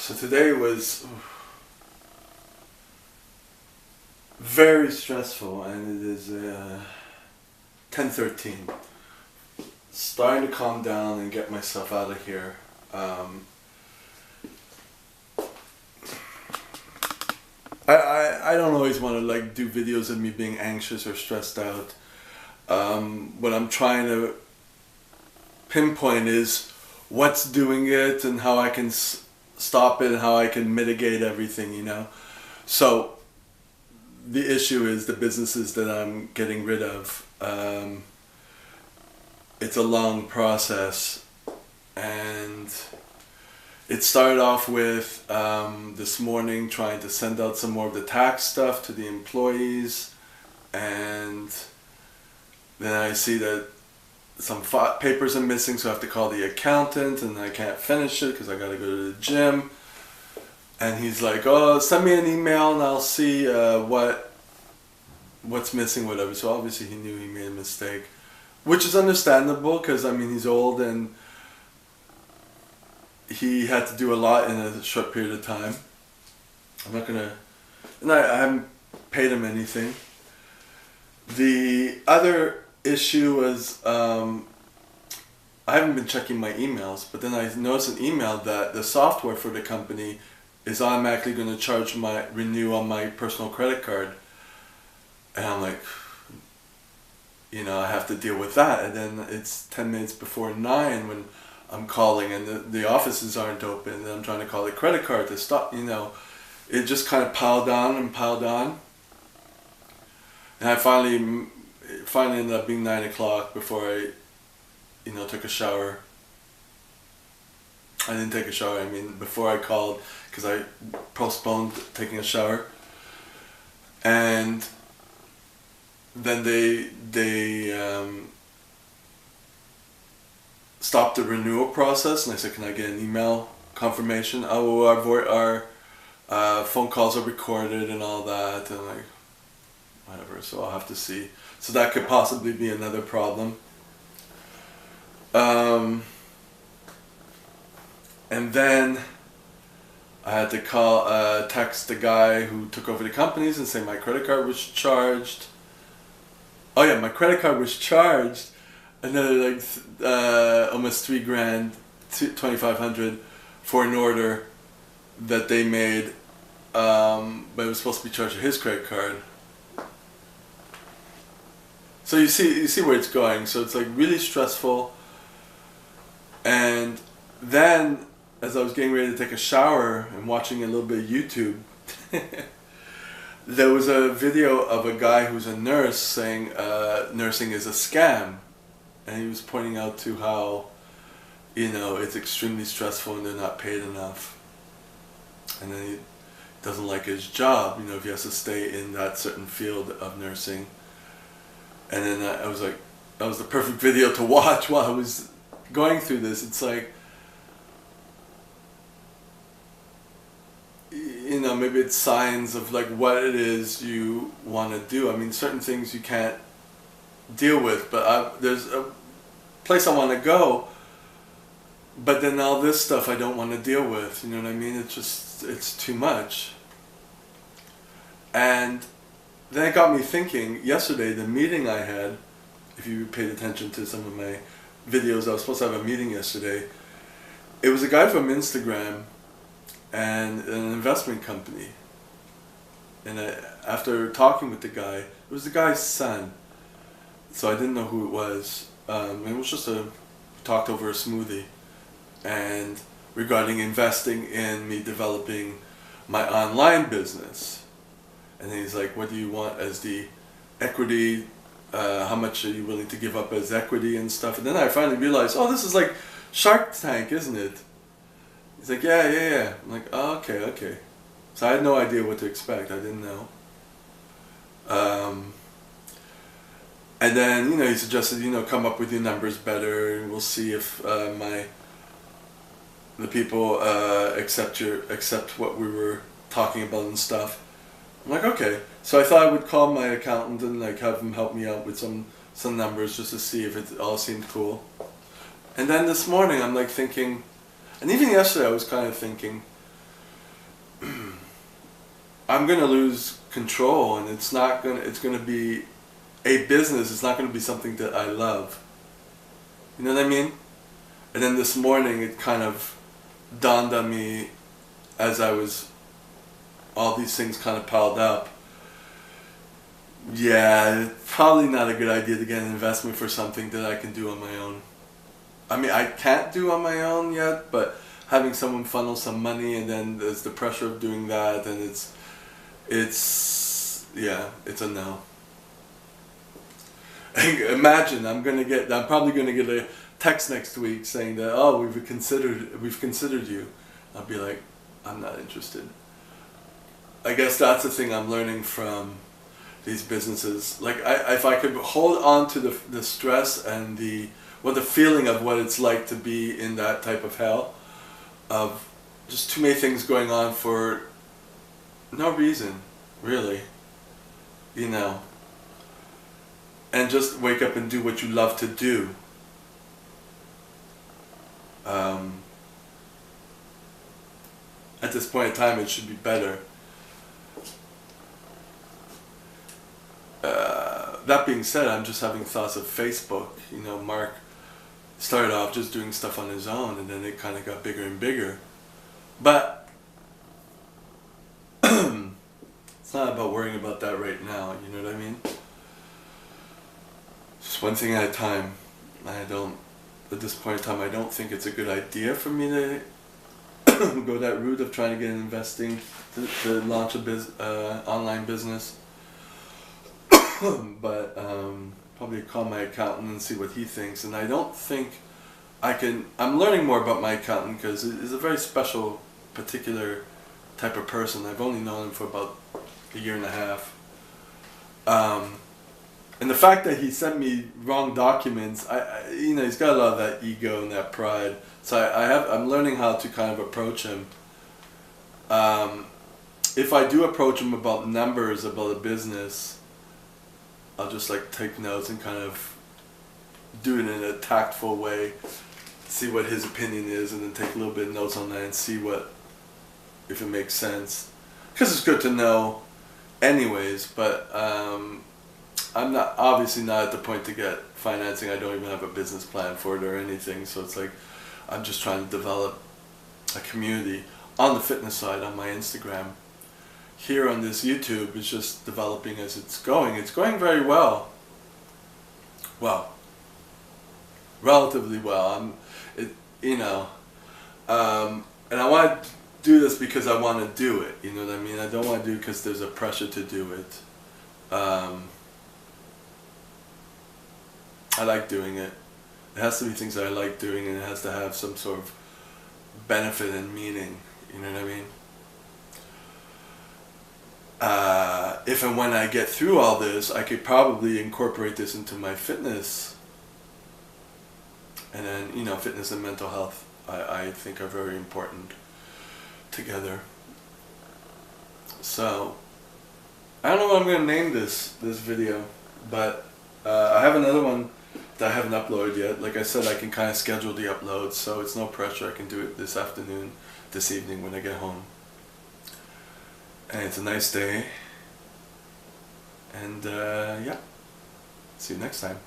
So today was very stressful, and it is 10:13. Starting to calm down and get myself out of here. I don't always want to like do videos of me being anxious or stressed out. What I'm trying to pinpoint is what's doing it and how I can stop it and how I can mitigate everything, you know. So the issue is the businesses that I'm getting rid of. It's a long process, and it started off with this morning trying to send out some more of the tax stuff to the employees, and then I see that some papers are missing, so I have to call the accountant, and I can't finish it because I gotta go to the gym. And he's like, "Oh, send me an email and I'll see what's missing, whatever." So obviously he knew he made a mistake, which is understandable because I mean he's old and he had to do a lot in a short period of time. I'm not gonna, and I haven't paid him anything. The other issue was I haven't been checking my emails, but then I noticed an email that the software for the company is automatically going to charge my renew on my personal credit card, and I'm like, you know, I have to deal with that. And then it's 10 minutes before 9 when I'm calling and the offices aren't open, and I'm trying to call the credit card to stop, you know. It just kind of piled on and piled on, and I finally ended up being 9 o'clock before I, you know, took a shower. I didn't take a shower, I mean, before I called, because I postponed taking a shower. And then they stopped the renewal process, and I said, "Can I get an email confirmation?" "Oh, our phone calls are recorded and all that," and like, whatever, so I'll have to see. So that could possibly be another problem. And then I had to text the guy who took over the companies and say my credit card was charged. Oh yeah, my credit card was charged another like almost $3,000, $2,500 for an order that they made, but it was supposed to be charged to his credit card. So you see where it's going. So it's like really stressful. And then as I was getting ready to take a shower and watching a little bit of YouTube, there was a video of a guy who's a nurse saying nursing is a scam. And he was pointing out to how, you know, it's extremely stressful and they're not paid enough. And then he doesn't like his job, you know, if he has to stay in that certain field of nursing. And then I was like, that was the perfect video to watch while I was going through this. It's like, you know, maybe it's signs of like what it is you want to do. I mean, certain things you can't deal with, but there's a place I want to go, but then all this stuff I don't want to deal with, you know what I mean? It's too much. And then it got me thinking, yesterday, the meeting I had, if you paid attention to some of my videos, I was supposed to have a meeting yesterday. It was a guy from Instagram and an investment company. And after talking with the guy, it was the guy's son. So I didn't know who it was. It was just talked over a smoothie, and regarding investing in me developing my online business. And then he's like, "What do you want as the equity? How much are you willing to give up as equity and stuff?" And then I finally realized, oh, this is like Shark Tank, isn't it? He's like, yeah. I'm like, oh, okay. So I had no idea what to expect. I didn't know. And then, you know, he suggested, you know, come up with your numbers better, and we'll see if the people accept what we were talking about and stuff. I'm like, okay. So I thought I would call my accountant and like have him help me out with some numbers just to see if it all seemed cool. And then this morning I'm like thinking, and even yesterday I was kind of thinking, I'm gonna lose control, and it's gonna be a business. It's not gonna be something that I love. You know what I mean? And then this morning it kind of dawned on me as all these things kind of piled up. Yeah, it's probably not a good idea to get an investment for something that I can do on my own. I mean, I can't do on my own yet, but having someone funnel some money, and then there's the pressure of doing that, and it's a no. Imagine I'm probably gonna get a text next week saying that, oh, we've considered you. I'll be like, I'm not interested. I guess that's the thing I'm learning from these businesses. Like, if I could hold on to the stress and the feeling of what it's like to be in that type of hell, of just too many things going on for no reason, really, you know, and just wake up and do what you love to do. At this point in time, it should be better. That being said, I'm just having thoughts of Facebook. You know, Mark started off just doing stuff on his own, and then it kind of got bigger and bigger. But it's not about worrying about that right now, you know what I mean? Just one thing at a time. At this point in time, I don't think it's a good idea for me to go that route of trying to get investing to launch a online business. But probably call my accountant and see what he thinks. And I don't think I'm learning more about my accountant, because he's a very special, particular type of person. I've only known him for about a year and a half. And the fact that he sent me wrong documents, he's got a lot of that ego and that pride. So I'm learning how to kind of approach him. If I do approach him about numbers, about a business, I'll just like take notes and kind of do it in a tactful way, see what his opinion is, and then take a little bit of notes on that and see if it makes sense. Because it's good to know anyways, but I'm obviously not at the point to get financing. I don't even have a business plan for it or anything, so it's like I'm just trying to develop a community on the fitness side on my Instagram. Here on this YouTube, it's just developing as it's going. It's going very well. Well, relatively well. And I want to do this because I want to do it. You know what I mean? I don't want to do it because there's a pressure to do it. I like doing it. It has to be things that I like doing, and it has to have some sort of benefit and meaning. You know what I mean? If and when I get through all this, I could probably incorporate this into my fitness. And then, fitness and mental health, I think are very important together. So, I don't know what I'm going to name this video, but I have another one that I haven't uploaded yet. Like I said, I can kind of schedule the uploads, so it's no pressure. I can do it this afternoon, this evening when I get home. And it's a nice day. And yeah, see you next time.